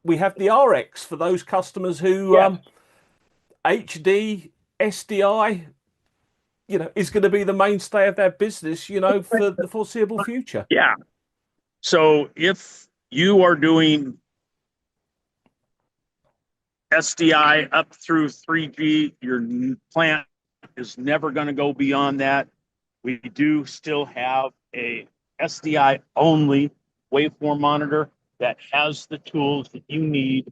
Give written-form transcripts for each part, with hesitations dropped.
we have the RX for those customers who Yes. HD, SDI, is going to be the mainstay of their business, for the foreseeable future. Yeah. So if you are doing SDI up through 3G, your plant is never going to go beyond that. We do still have a SDI only waveform monitor that has the tools that you need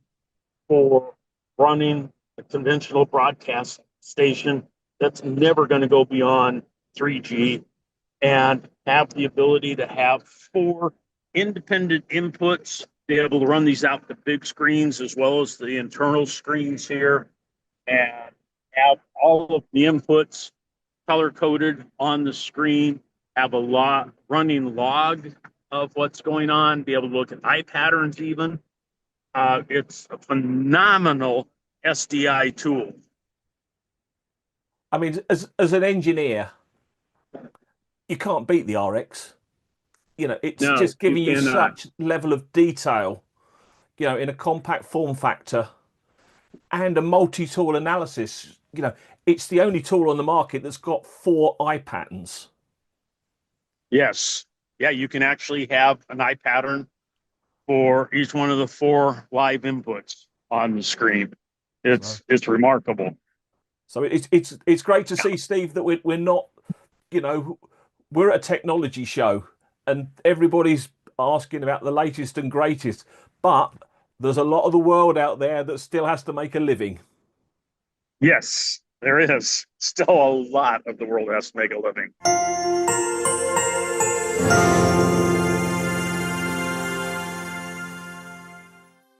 for running a conventional broadcast station that's never going to go beyond 3G and have the ability to have 4 independent inputs, be able to run these out the big screens as well as the internal screens here, and have all of the inputs color coded on the screen, have a running log of what's going on, be able to look at eye patterns even. It's a phenomenal SDI tool. I mean, as an engineer, you can't beat the RX. It's No, just you giving you cannot. such level of detail, in a compact form factor and a multi-tool analysis. It's the only tool on the market that's got 4 eye patterns. Yes. Yeah, you can actually have an eye pattern for each one of the 4 live inputs on the screen. So, It's remarkable. so it's great to see, Steve, that we're not, you know, we're at a technology show and everybody's asking about the latest and greatest, but there's a lot of the world out there that still has to make a living. Yes, there is still a lot of the world has to make a living.